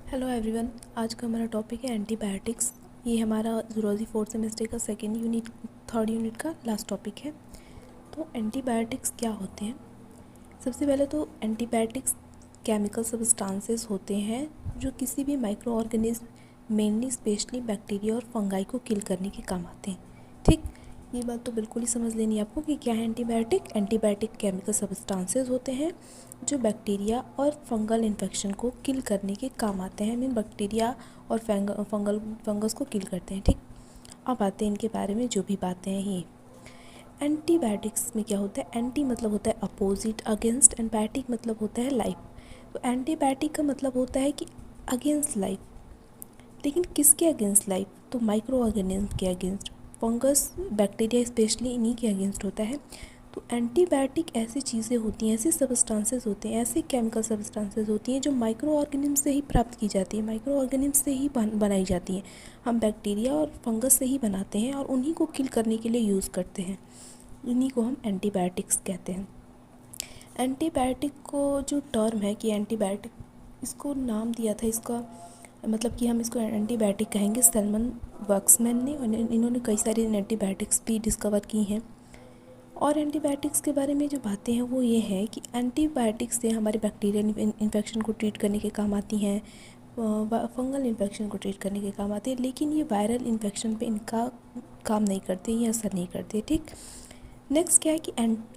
Hello everyone. आज का हमारा टॉपिक है एंटीबायोटिक्स। ये हमारा ज़ूलॉजी फोर्थ सेमेस्टर का सेकेंड यूनिट थर्ड यूनिट का लास्ट टॉपिक है। तो एंटीबायोटिक्स क्या होते हैं? सबसे पहले तो एंटीबायोटिक्स केमिकल सब्सटेंसेस होते हैं जो किसी भी micro organism mainly specially bacteria और फंगाई को किल करने के काम आते हैं। ठीक, ये बात तो बिल्कुल ही समझ लेनी है आपको कि क्या है एंटीबायोटिक। एंटीबायोटिक केमिकल सब्सटेंसेस होते हैं जो बैक्टीरिया और फंगल इन्फेक्शन को किल करने के काम आते हैं। मीन बैक्टीरिया और फंगस को किल करते हैं। ठीक, अब आते हैं इनके बारे में जो भी बातें हैं। ये एंटीबायोटिक्स में क्या होता है? एंटी मतलब होता है अपोजिट, अगेंस्ट। एंड बायोटिक मतलब होता है लाइफ। तो एंटीबायोटिक का मतलब होता है कि अगेंस्ट लाइफ। लेकिन किसके अगेंस्ट लाइफ? तो माइक्रो ऑर्गेनिज्म के अगेंस्ट, फंगस, बैक्टीरिया स्पेशली इन्हीं के अगेंस्ट होता है। तो एंटीबायोटिक ऐसी चीज़ें होती हैं, ऐसे सब्सटेंसेस होते हैं, ऐसे केमिकल सब्सटेंसेस होती हैं जो माइक्रो ऑर्गेनिज्म से ही प्राप्त की जाती है, माइक्रो ऑर्गेनिज्म से ही बनाई जाती हैं। हम बैक्टीरिया और फंगस से ही बनाते हैं और उन्हीं को किल करने के लिए यूज़ करते हैं। इन्हीं को हम एंटीबायोटिक्स कहते हैं। एंटीबायोटिक को जो टर्म है कि एंटीबायोटिक, इसको नाम दिया था, इसका मतलब कि हम इसको एंटीबायोटिक कहेंगे सैलमन वक्समैन ने, और इन्होंने कई सारी एंटीबायोटिक्स भी डिस्कवर की हैं। और एंटीबायोटिक्स के बारे में जो बातें हैं वो ये है कि एंटीबायोटिक्स से हमारे बैक्टीरियल इन्फेक्शन को ट्रीट करने के काम आती हैं, फंगल इन्फेक्शन को ट्रीट करने के काम आती है, लेकिन ये वायरल इन्फेक्शन पे इनका काम नहीं करते, ये असर नहीं करते। ठीक, नेक्स्ट क्या है कि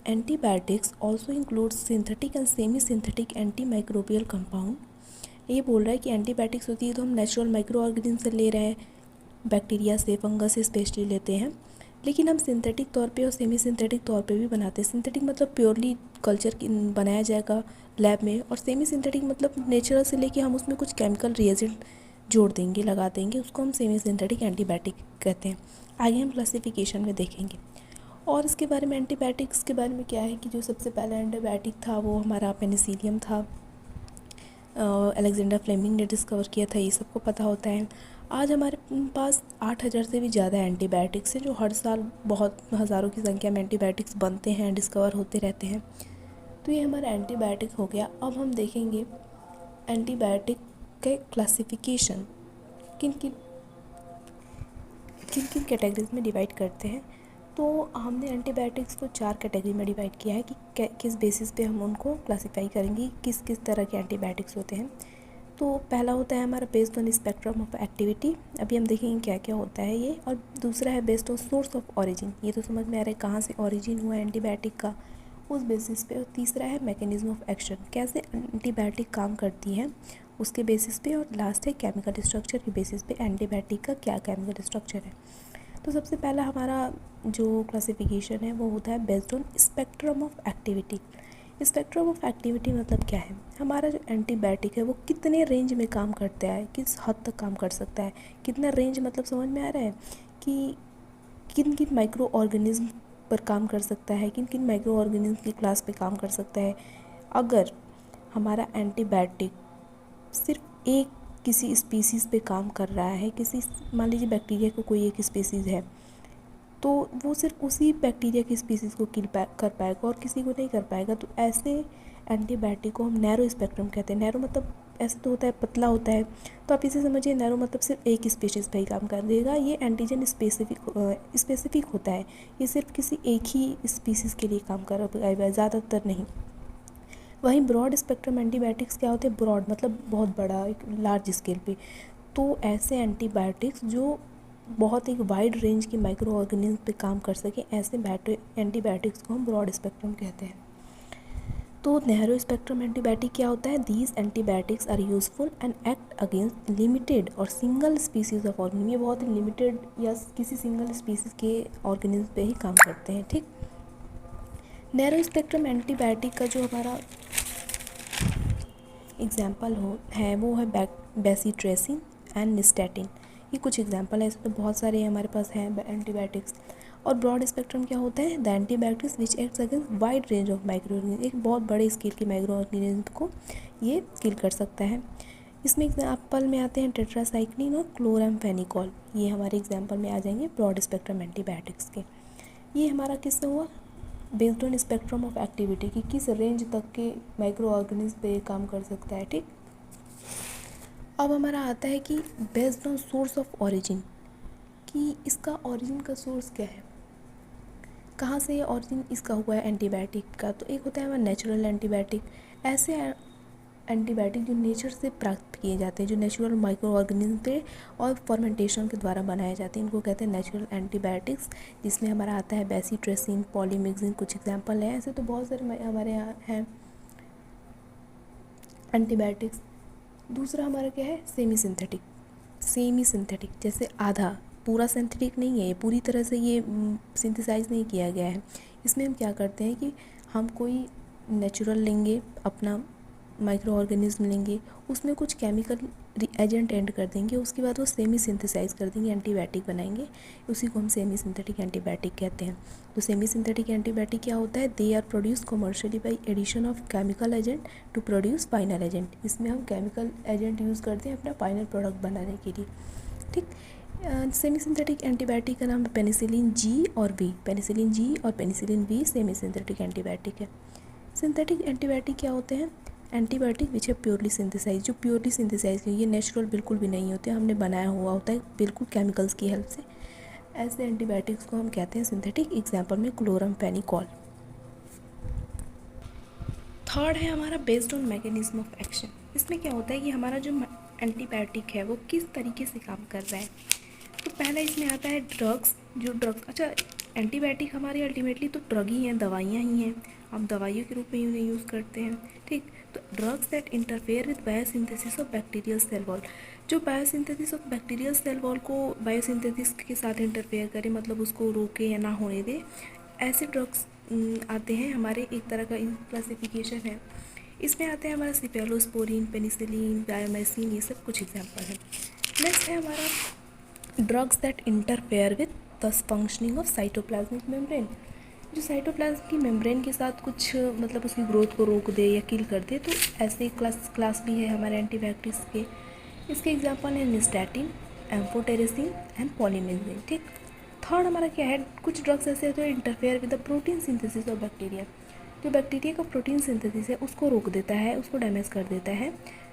antibiotics also include synthetic and semi synthetic anti microbial compound. ये बोल रहा है कि एंटीबायोटिक्स होती है तो हम नेचुरल माइक्रो ऑर्गेनिज्म से ले रहे हैं, बैक्टीरिया से, फंगस से स्पेशली लेते हैं, लेकिन हम सिंथेटिक तौर पे और सेमी सिंथेटिक तौर पे भी बनाते हैं। सिंथेटिक मतलब प्योरली कल्चर बनाया जाएगा लैब में, और सेमी सिंथेटिक मतलब नेचुरल से लेके हम उसमें कुछ केमिकल रिएजेंट जोड़ देंगे, लगा देंगे, उसको हम सेमी सिंथेटिक एंटीबायोटिक कहते हैं। आगे हम क्लासिफिकेशन में देखेंगे। और इसके बारे में, एंटीबायोटिक्स के बारे में क्या है कि जो सबसे पहला एंटीबायोटिक था वो हमारा पेनिसिलियम था। अलेक्जेंडर फ्लेमिंग ने डिस्कवर किया था, ये सबको पता होता है। आज हमारे पास 8,000 से भी ज़्यादा एंटीबायोटिक्स हैं, जो हर साल बहुत हज़ारों की संख्या में एंटीबायोटिक्स बनते हैं, डिस्कवर होते रहते हैं। तो ये हमारा एंटीबायोटिक हो गया। अब हम देखेंगे एंटीबायोटिक के क्लासिफिकेशन किन किन किन किन कैटेगरीज में डिवाइड करते हैं। तो हमने एंटीबायोटिक्स को 4 कैटेगरी में डिवाइड किया है कि किस बेसिस पे हम उनको क्लासीफाई करेंगे, किस किस तरह के एंटीबायोटिक्स होते हैं। तो पहला होता है हमारा based on spectrum of activity, अभी हम देखेंगे क्या क्या होता है ये। और दूसरा है based on source of origin, ये तो समझ में आ रहा है कहाँ से ऑरिजिन हुआ एंटीबायोटिक का, उस बेसिस पे। और तीसरा है मैकेनिज्म ऑफ एक्शन, कैसे एंटीबायोटिक काम करती है उसके बेसिस पे। और लास्ट है केमिकल स्ट्रक्चर के बेसिस पे एंटीबायोटिक का क्या केमिकल स्ट्रक्चर है। तो सबसे पहला हमारा जो क्लासिफिकेशन है वो होता है based on spectrum of activity. Spectrum of activity मतलब क्या है? हमारा जो एंटीबायोटिक है वो कितने रेंज में काम करता है, किस हद तक काम कर सकता है। कितना रेंज मतलब समझ में आ रहा है कि किन किन माइक्रो ऑर्गेनिज्म पर काम कर सकता है, किन किन माइक्रो ऑर्गेनिज्म की क्लास पे काम कर सकता है। अगर हमारा एंटीबायोटिक सिर्फ एक किसी स्पीसीज़ पे काम कर रहा है, किसी, मान लीजिए बैक्टीरिया को कोई एक स्पीसीज़ है, तो वो सिर्फ उसी बैक्टीरिया की स्पीसीज़ को किल कर पाएगा और किसी को नहीं कर पाएगा। तो ऐसे एंटीबायोटिक को हम नैरो स्पेक्ट्रम कहते हैं। नैरो मतलब ऐसे तो होता है, पतला होता है, तो आप इसे समझिए नैरो मतलब सिर्फ एक स्पीशीज़ पर ही काम कर देगा। ये एंटीजन स्पेसिफिक होता है, ये सिर्फ किसी एक ही स्पीसीज़ के लिए काम कर पाएगा, ज़्यादातर नहीं। वहीं ब्रॉड स्पेक्ट्रम एंटीबायोटिक्स क्या होते हैं? ब्रॉड मतलब बहुत बड़ा, एक लार्ज स्केल पे। तो ऐसे एंटीबायोटिक्स जो बहुत एक वाइड रेंज की माइक्रो ऑर्गेनिज्म पे काम कर सके, ऐसे एंटीबायोटिक्स को हम ब्रॉड स्पेक्ट्रम कहते हैं। तो नैरो स्पेक्ट्रम एंटीबायोटिक क्या होता है? These antibiotics are useful and act against limited और सिंगल स्पीसीज ऑफ ऑर्गेनिज्म। ये बहुत ही लिमिटेड या किसी सिंगल स्पीसीज के ऑर्गेनिज्म पे ही काम करते हैं। ठीक, नैरो स्पेक्ट्रम एंटीबायोटिक का जो हमारा एग्जाम्पल है वो है बेसिट्रेसिन एंड निस्टेटिन। ये कुछ एग्जाम्पल है, ऐसे तो बहुत सारे हमारे पास हैं एंटीबायोटिक्स। और ब्रॉड स्पेक्ट्रम क्या होता है? The antibiotics which acts against wide range of micro organism, एक बहुत बड़े स्केल की माइक्रो ऑर्गेनिज्म को ये किल कर सकता है। इसमें एग्जाम्पल में आते हैं टेट्रासाइक्लिन और क्लोरामफेनिकॉल, ये हमारे एग्जाम्पल में आ जाएंगे ब्रॉड स्पेक्ट्रम एंटीबायोटिक्स के। ये हमारा किससे हुआ? Based on spectrum of activity, कि किस रेंज तक के माइक्रो ऑर्गेनिज्म पे काम कर सकता है। ठीक, अब हमारा आता है कि based on source of origin, कि इसका ओरिजिन का सोर्स क्या है, कहाँ से ये ओरिजिन इसका हुआ है एंटीबायोटिक का। तो एक होता है हमारा नेचुरल एंटीबायोटिक, ऐसे एंटीबायोटिक जो नेचर से प्राप्त किए जाते हैं, जो नेचुरल माइक्रो ऑर्गेनिज्म पे और फर्मेंटेशन के द्वारा बनाए जाते हैं, इनको कहते हैं नेचुरल एंटीबायोटिक्स, जिसमें हमारा आता है बेसिट्रेसिन, पॉलीमिक्सिन, कुछ एग्जांपल हैं। ऐसे तो बहुत सारे हमारे यहाँ हैं एंटीबायोटिक्स। दूसरा हमारा क्या है, सेमी सिंथेटिक, जैसे आधा, पूरा सिंथेटिक नहीं है ये, पूरी तरह से ये सिंथेसाइज नहीं किया गया है। इसमें हम क्या करते हैं कि हम कोई नेचुरल लेंगे, अपना माइक्रो ऑर्गेनिज्म लेंगे, उसमें कुछ केमिकल एजेंट ऐड कर देंगे, उसके बाद वो सेमी सिंथेसाइज कर देंगे, एंटीबायोटिक बनाएंगे, उसी को हम सेमी सिंथेटिक एंटीबायोटिक कहते हैं। तो सेमी सिंथेटिक एंटीबायोटिक क्या होता है, they are produce commercially by addition of chemical agent to produce final agent. इसमें हम केमिकल एजेंट यूज़ करते हैं अपना फाइनल प्रोडक्ट बनाने के लिए। ठीक, सेमी सिंथेटिक एंटीबायोटिक का नाम है पेनिसिलिन जी और वी। पेनिसिलिन जी और penicillin V semi synthetic antibiotic है। सिंथेटिक एंटीबायोटिक क्या होते हैं, एंटीबायोटिक विच है प्योरली सिंथेसाइज, जो प्योरली सिंथेसाइज ये नेचुरल बिल्कुल भी नहीं होते, हमने बनाया हुआ होता है बिल्कुल केमिकल्स की हेल्प से। ऐसे एंटीबायोटिक्स को हम कहते हैं सिंथेटिक। एग्जांपल में क्लोरामफेनिकोल। थर्ड है हमारा based on mechanism of action. इसमें क्या होता है कि हमारा जो एंटीबायोटिक है वो किस तरीके से काम कर रहा है। तो पहला इसमें आता है ड्रग्स, जो ड्रग्स, अच्छा एंटीबायोटिक हमारे अल्टीमेटली तो ड्रग ही हैं, दवाइयाँ ही हैं, हम दवाइयों के रूप में उन्हें यूज़ करते हैं। ठीक, तो drugs that interfere with biosynthesis of bacterial cell wall, जो biosynthesis of bacterial cell wall को बायोसिंथेसिस के साथ इंटरफेयर करे, मतलब उसको रोके या ना होने दे, ऐसे ड्रग्स आते हैं हमारे। एक तरह का क्लासिफिकेशन है, इसमें आते हैं हमारा सिफेलोस्पोरिन, पेनिसिलिन, डायोमाइसिन, ये सब कुछ एग्जाम्पल है। नेक्स्ट है हमारा drugs that interfere with the functioning of cytoplasmic membrane, जो साइटोप्लाज्म की मेम्ब्रेन के साथ कुछ मतलब उसकी ग्रोथ को रोक दे या किल कर दे, तो ऐसे क्लास भी है हमारे एंटीबायोटिक्स के। इसके एग्जांपल है निस्टैटिन, एम्फोटेरेसिन एंड पॉलीमेजिन। ठीक, थर्ड हमारा क्या है, कुछ ड्रग्स ऐसे होते हैं interfere with the protein synthesis of bacteria, जो बैक्टीरिया का प्रोटीन सिंथेसिस है उसको रोक देता है, उसको डैमेज कर देता है।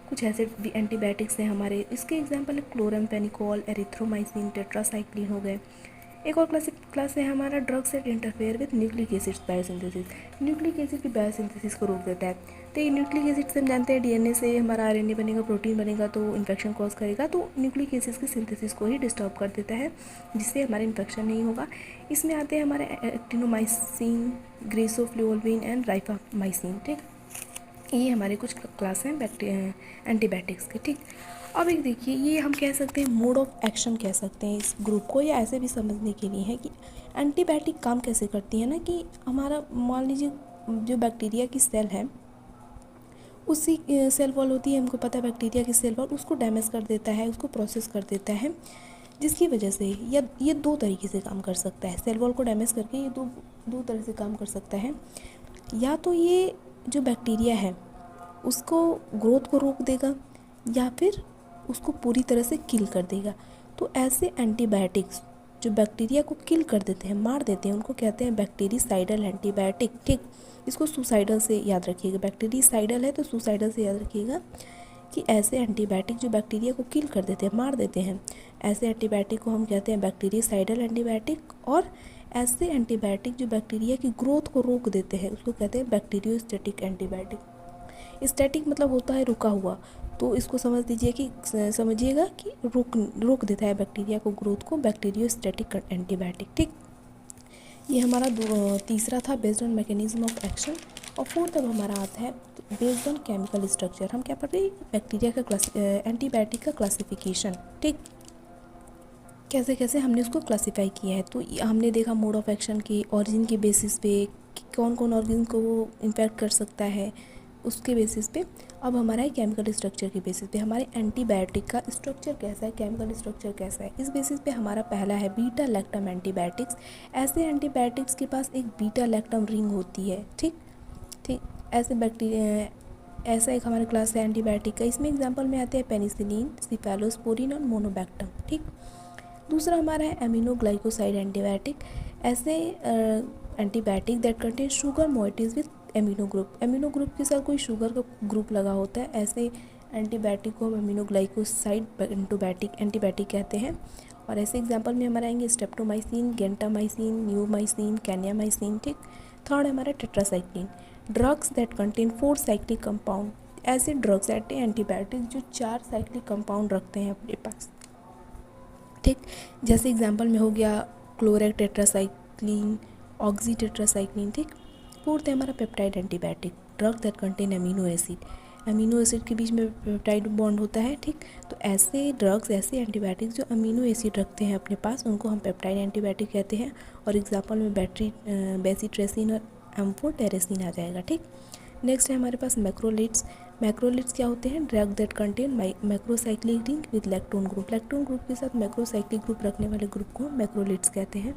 कुछ ऐसे एंटीबायोटिक्स हैं हमारे, इसके एग्जांपल है क्लोरामफेनिकोल, एरिथ्रोमाइसिन, टेट्रासाइक्लिन हो गए। एक और क्लास है हमारा drugs that interfere with nucleic acids biosynthesis, nucleic acid की बायोसिंथेसिस को रोक देता है। तो ये न्यूक्लिक एसिड से हम जानते हैं डीएनए से हमारा आरएनए बनेगा, प्रोटीन बनेगा, तो इन्फेक्शन कॉज करेगा, तो न्यूक्लिक एसिड्स की सिंथेसिस को ही डिस्टर्ब कर देता है, जिससे हमारा इन्फेक्शन नहीं होगा। इसमें आते हैं हमारे एक्टिनोमाइसिन, ग्रेसोफ्लोविन एंड राइफामाइसिन। ठीक, ये हमारे कुछ क्लास हैं एंटीबायोटिक्स के। ठीक, अब एक देखिए, ये हम कह सकते हैं मोड ऑफ एक्शन कह सकते हैं इस ग्रुप को, या ऐसे भी समझने के लिए है कि एंटीबायोटिक काम कैसे करती है ना, कि हमारा मान लीजिए जो बैक्टीरिया की सेल है, उसी सेल वॉल होती है, हमको पता है बैक्टीरिया की सेल वॉल, उसको डैमेज कर देता है, उसको प्रोसेस कर देता है, जिसकी वजह से या ये दो तरीके से काम कर सकता है। सेल वॉल को डैमेज करके ये दो तरह से काम कर सकता है। या तो ये जो बैक्टीरिया है उसको ग्रोथ को रोक देगा, या फिर उसको पूरी तरह से किल कर देगा। तो ऐसे एंटीबायोटिक्स जो बैक्टीरिया को किल कर देते हैं, मार देते हैं, उनको कहते हैं बैक्टीरिसाइडल एंटीबायोटिक। ठीक, इसको सुसाइडल से याद रखिएगा, बैक्टीरिसाइडल है तो सुसाइडल से याद रखिएगा कि ऐसे एंटीबायोटिक जो बैक्टीरिया को किल कर देते हैं, मार देते हैं, ऐसे एंटीबायोटिक को हम कहते हैं बैक्टीरिसाइडल एंटीबायोटिक। और ऐसे एंटीबायोटिक जो बैक्टीरिया की ग्रोथ को रोक देते हैं, उसको कहते हैं बैक्टीरियोस्टैटिक एंटीबायोटिक। स्टैटिक मतलब होता है रुका हुआ, तो इसको समझिएगा कि रोक देता है बैक्टीरिया को ग्रोथ को, बैक्टीरियोस्टैटिक एंटीबायोटिक। ठीक, ये हमारा तीसरा था based on mechanism of action. और फोर्थ अब हमारा आता है बेस्ड ऑन केमिकल स्ट्रक्चर। हम क्या पढ़ रहे हैं, बैक्टीरिया का एंटीबायोटिक का क्लासिफिकेशन। ठीक, कैसे कैसे हमने उसको क्लासीफाई किया है। तो हमने देखा मोड ऑफ एक्शन की, ऑरिजिन के बेसिस पे, कौन कौन ऑर्गेन को वो इम्पैक्ट कर सकता है, उसके बेसिस पे। अब हमारा है केमिकल स्ट्रक्चर के बेसिस पे, हमारे एंटीबायोटिक का स्ट्रक्चर कैसा है, केमिकल स्ट्रक्चर कैसा है, इस बेसिस पे हमारा पहला है बीटा लैक्टम एंटीबायोटिक्स। ऐसे एंटीबायोटिक्स के पास एक बीटा लैक्टम रिंग होती है। ठीक, ऐसे बैक्टीरिया, ऐसा एक हमारा क्लास है एंटीबायोटिक का। इसमें एग्जाम्पल में आते हैं पेनिसिलिन, सिफेलोस्पोरिन और मोनोबैक्टम। ठीक, दूसरा हमारा है एमिनोग्लाइकोसाइड एंटीबायोटिक। ऐसे antibiotic that contain sugar moieties with amino group, amino group के साथ कोई शुगर का ग्रुप लगा होता है, ऐसे एंटीबायोटिक को हम अमीनोग्लाइकोसाइड एंटीबायोटिक कहते हैं। और ऐसे एग्जांपल में हमारे आएंगे स्ट्रेप्टोमाइसिन, गेंटामाइसिन, न्यूमाइसिन, कैनियामाइसिन। ठीक। थर्ड हमारा tetracycline, drugs that contain 4 cyclic compound. ऐसे ड्रग्स एंटीबायोटिक जो 4 साइक्लिक कंपाउंड रखते हैं अपने पास। ठीक। जैसे एग्जांपल में हो गया क्लोरेक टेट्रासाइक्लिन, ऑक्सी टेट्रासाइक्लिन। ठीक। फोर्थ है हमारा peptide antibiotic, drug that contain amino acid. Amino acid के बीच में पेप्टाइड बॉन्ड होता है। ठीक। तो ऐसे ड्रग्स, ऐसे एंटीबायोटिक्स जो अमीनो एसिड रखते हैं अपने पास, उनको हम पेप्टाइड एंटीबायोटिक कहते हैं। और एग्जांपल में बेसिट्रेसिन और एम्फोटेरेसिन आ जाएगा। ठीक। नेक्स्ट है हमारे पास मैक्रोलिड्स। मैक्रोलिड्स क्या होते हैं? Drug that contain macrocyclic ring with lactone group. Lactone group के साथ मैक्रोसाइक्लिक ग्रुप रखने वाले ग्रुप को मैक्रोलिड्स कहते हैं।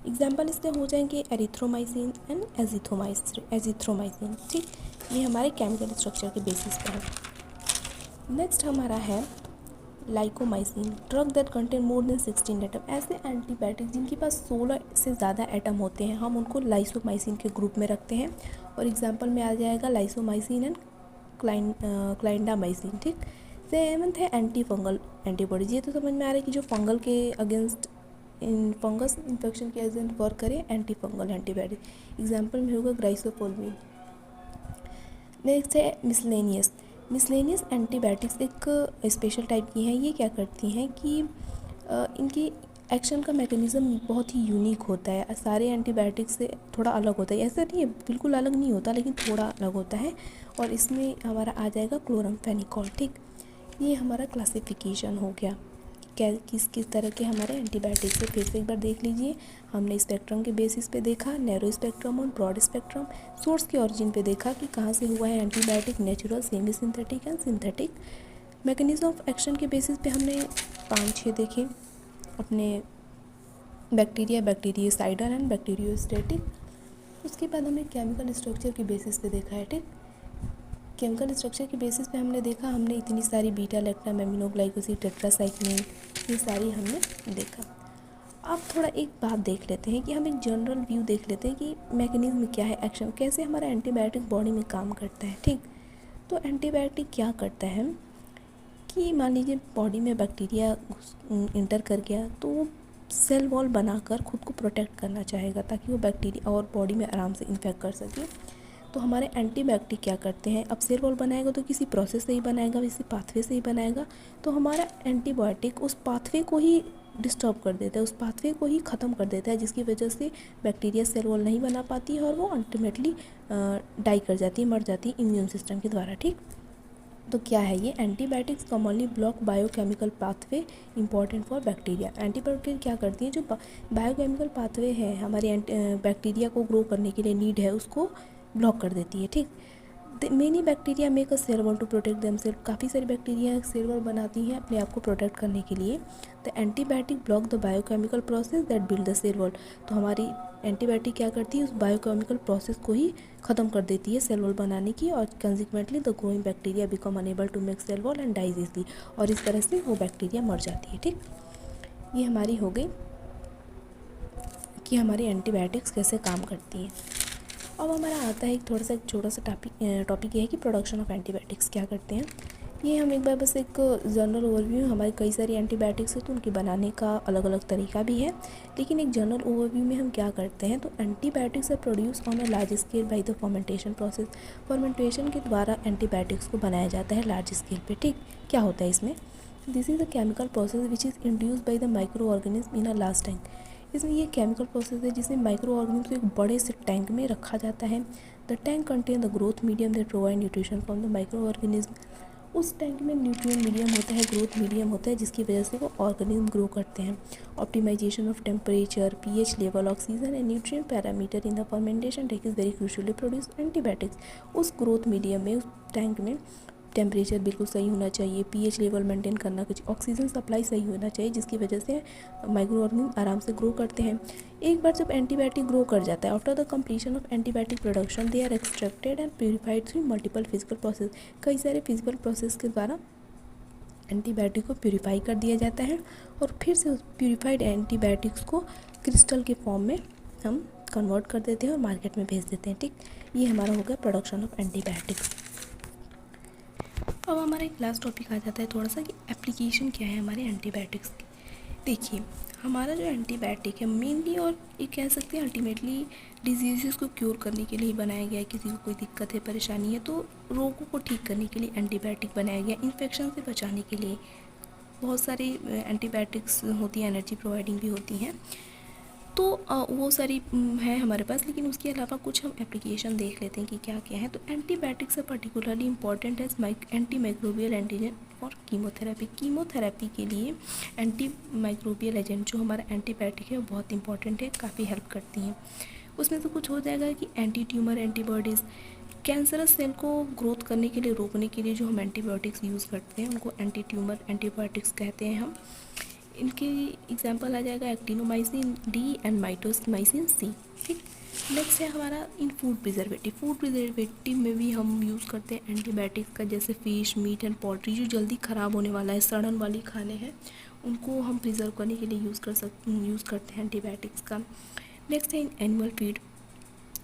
एग्जाम्पल इसके हो जाएंगे एरिथ्रोमाइसिन एंड एजिथ्रोमाइसिन। ठीक। ये हमारे केमिकल स्ट्रक्चर के बेसिस पर है। नेक्स्ट हमारा है lincomycin, drug that contain more than 16 atom. ऐसे एंटीबायोटिक जिनके पास 16 से ज़्यादा एटम होते हैं, हम उनको लाइसोमाइसिन के ग्रुप में रखते हैं। और एग्जाम्पल में आ जाएगा लाइसोमाइसिन एंड क्लाइंडामाइसिन। ठीक। सेवंथ है एंटी फंगल एंटीबॉडीज। ये तो समझ में आ रहा है कि जो फंगल के अगेंस्ट फंगस इन्फेक्शन के एजेंट वर्क करें, एंटी फंगल एंटीबायोटिक। एग्जाम्पल में होगा ग्राइसोफोल्विन। नेक्स्ट है मिसलेनियस एंटीबायोटिक्स एक स्पेशल टाइप की हैं। ये क्या करती हैं कि इनकी एक्शन का मैकेनिज़्म बहुत ही यूनिक होता है, सारे एंटीबायोटिक्स से थोड़ा अलग होता है। ऐसा नहीं है, बिल्कुल अलग नहीं होता, लेकिन थोड़ा अलग होता है। और इसमें हमारा आ जाएगा क्लोरामफेनिकोल। ठीक। ये हमारा क्लासिफिकेशन हो गया क्या किस तरह के हमारे एंटीबायोटिक्स है। फिर से एक बार देख लीजिए। हमने स्पेक्ट्रम के बेसिस पे देखा, नैरो स्पेक्ट्रम और ब्रॉड स्पेक्ट्रम। सोर्स के ओरिजिन पे देखा कि कहाँ से हुआ है antibiotic, natural, semi synthetic and synthetic. Mechanism of action के बेसिस पे हमने 5-6 देखे अपने बैक्टीरियासाइडल एंड बैक्टीरियोस्टेटिक। उसके बाद हमने केमिकल स्ट्रक्चर के बेसिस पे देखा है। ठीक। केमिकल स्ट्रक्चर के बेसिस पे हमने देखा, हमने इतनी सारी बीटा लैक्टम, एमिनोग्लाइकोसिड, टेट्रासाइक्लिन, ये सारी हमने देखा। अब थोड़ा एक बात देख लेते हैं कि हम एक जनरल व्यू देख लेते हैं कि मैकेनिज्म क्या है, एक्शन कैसे हमारा एंटीबायोटिक बॉडी में काम करता है। ठीक। तो एंटीबायोटिक क्या करता है कि मान लीजिए बॉडी में बैक्टीरिया इंटर कर गया, तो वो सेल वॉल बनाकर खुद को प्रोटेक्ट करना चाहेगा ताकि वो बैक्टीरिया और बॉडी में आराम से इन्फेक्ट कर सके। तो हमारे एंटीबायोटिक क्या करते हैं, अब सेल वॉल बनाएगा तो किसी प्रोसेस से ही बनाएगा, किसी पाथवे से ही बनाएगा। तो हमारा एंटीबायोटिक उस पाथवे को ही डिस्टर्ब कर देता है, उस पाथवे को ही ख़त्म कर देता है, जिसकी वजह से बैक्टीरिया सेल वॉल नहीं बना पाती है और वो अल्टीमेटली डाई कर जाती है, मर जाती है इम्यून सिस्टम के द्वारा। ठीक। तो क्या है ये? Antibiotics commonly block biochemical pathway important for bacteria. Antibiotic क्या करती है, जो बायोकेमिकल पाथवे है हमारे बैक्टीरिया को ग्रो करने के लिए नीड है, उसको ब्लॉक कर देती है। ठीक। Many bacteria make a cell wall to protect themselves. काफ़ी सारी बैक्टीरिया सेल वॉल बनाती हैं अपने आप को प्रोटेक्ट करने के लिए। The antibiotic block the biochemical process that build the cell wall. तो हमारी एंटीबायोटिक क्या करती है, उस बायोकेमिकल प्रोसेस को ही ख़त्म कर देती है सेल वॉल बनाने की, और consequently the growing bacteria become unable to make cell wall and dies easily. और इस तरह से वो बैक्टीरिया मर जाती है। ठीक। ये हमारी हो गई कि हमारी एंटीबायोटिक्स कैसे काम करती हैं। अब हमारा आता है एक छोटा सा टॉपिक ये है कि प्रोडक्शन ऑफ एंटीबायोटिक्स क्या करते हैं। ये हम एक बार बस एक जनरल ओवरव्यू, हमारी कई सारी एंटीबायोटिक्स है तो उनके बनाने का अलग अलग तरीका भी है, लेकिन एक जनरल ओवरव्यू में हम क्या करते हैं। तो antibiotics are produce on a large scale by the fermentation process. Fermentation के द्वारा एंटीबायोटिक्स को बनाया जाता है लार्ज स्केल पे। ठीक। क्या होता है इसमें? This is the chemical process which is induce by the micro organism in a large tank. इसमें ये केमिकल प्रोसेस है जिसमें माइक्रो ऑर्गेनिज्म को एक बड़े से टैंक में रखा जाता है। The tank contain the growth medium that provide nutrition from the micro organism. उस टैंक में न्यूट्रिएंट मीडियम होता है, ग्रोथ मीडियम होता है, जिसकी वजह से वो ऑर्गेनिज्म ग्रो करते हैं। Optimisation of temperature, pH level, oxygen and nutrient parameter in the fermentation tank is very crucial to produce antibiotics. उस ग्रोथ मीडियम में, उस टैंक में टेम्परेचर बिल्कुल सही होना चाहिए, पीएच लेवल मेंटेन करना चाहिए, ऑक्सीजन सप्लाई सही होना चाहिए, जिसकी वजह से माइक्रो ऑर्गेनिज्म आराम से ग्रो करते हैं। एक बार जब एंटीबायोटिक ग्रो कर जाता है, after the completion of antibiotic production they are extracted and purified through multiple physical process. कई सारे फिजिकल प्रोसेस के द्वारा एंटीबायोटिक को प्यूरिफाई कर दिया जाता है और फिर से उस प्यूरिफाइड एंटीबायोटिक्स को क्रिस्टल के फॉर्म में हम कन्वर्ट कर देते हैं और मार्केट में भेज देते हैं। ठीक। ये हमारा हो गया प्रोडक्शन ऑफ एंटीबायोटिक्स। अब हमारा एक लास्ट टॉपिक आ जाता है थोड़ा सा कि एप्लीकेशन क्या है हमारे एंटीबायोटिक्स की। देखिए, हमारा जो एंटीबायोटिक है मेनली और ये कह सकते हैं अल्टीमेटली डिजीज़ को क्योर करने के लिए ही बनाया गया है। किसी को कोई दिक्कत है, परेशानी है, तो रोगों को ठीक करने के लिए एंटीबायोटिक बनाया गया। इन्फेक्शन से बचाने के लिए बहुत सारी एंटीबायोटिक्स होती हैं, एनर्जी प्रोवाइडिंग भी होती हैं, तो वो सारी है हमारे पास। लेकिन उसके अलावा कुछ हम एप्लीकेशन देख लेते हैं कि क्या क्या है। तो एंटीबायोटिक्स है पर्टिकुलरली इंपॉर्टेंट है एंटी माइक्रोबियल एंटीजन और कीमोथेरेपी। कीमोथेरेपी के लिए एंटी माइक्रोबियल एजेंट जो हमारा एंटीबायोटिक है वो बहुत इंपॉर्टेंट है, काफ़ी हेल्प करती हैं। उसमें से कुछ हो जाएगा कि anti tumour antibodies, cancerous cell को ग्रोथ करने के लिए, रोकने के लिए जो हम एंटीबायोटिक्स यूज़ करते हैं उनको एंटी ट्यूमर एंटीबायोटिक्स कहते हैं हम। इनके एग्जांपल आ जाएगा actinomycin D and mitomycin C. ठीक, नेक्स्ट है हमारा in food preservative. Food preservative में भी हम यूज़ करते हैं एंटीबायोटिक्स का, जैसे फ़िश, मीट एंड पोल्ट्री जो जल्दी ख़राब होने वाला है, सड़न वाली खाने हैं, उनको हम प्रिजर्व करने के लिए यूज़ करते हैं एंटीबायोटिक्स का। नेक्स्ट है in animal feed.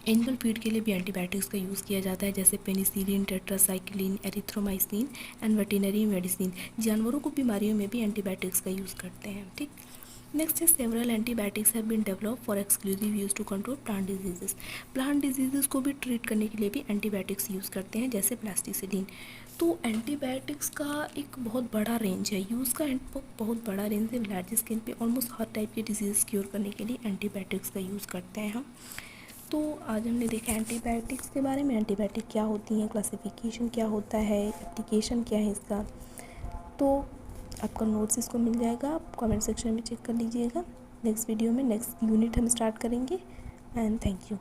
Animal feed के लिए भी एंटीबायोटिक्स का यूज़ किया जाता है, जैसे penicillin, tetracycline, erythromycin and veterinary medicine. जानवरों को बीमारियों में भी एंटीबायोटिक्स का यूज़ करते हैं। ठीक, नेक्स्ट है several antibiotics have been develop for exclusive use to control plant diseases. Plant diseases को भी ट्रीट करने के लिए भी एंटीबायोटिक्स यूज़ करते हैं, जैसे प्लास्टिसिलिन। तो एंटीबायोटिक्स का एक बहुत बड़ा रेंज है, यूज़ का बहुत बड़ा रेंज है। लार्ज स्केल पे ऑलमोस्ट हर टाइप के डिजीज़ क्योर करने के लिए एंटीबायोटिक्स का यूज़ करते हैं हम। तो आज हमने देखा एंटीबायोटिक्स के बारे में, एंटीबायोटिक क्या होती हैं, क्लासिफिकेशन क्या होता है, एप्लीकेशन क्या है इसका। तो आपका नोट्स इसको मिल जाएगा, आप कमेंट सेक्शन में चेक कर लीजिएगा। नेक्स्ट वीडियो में नेक्स्ट यूनिट हम स्टार्ट करेंगे। And thank you.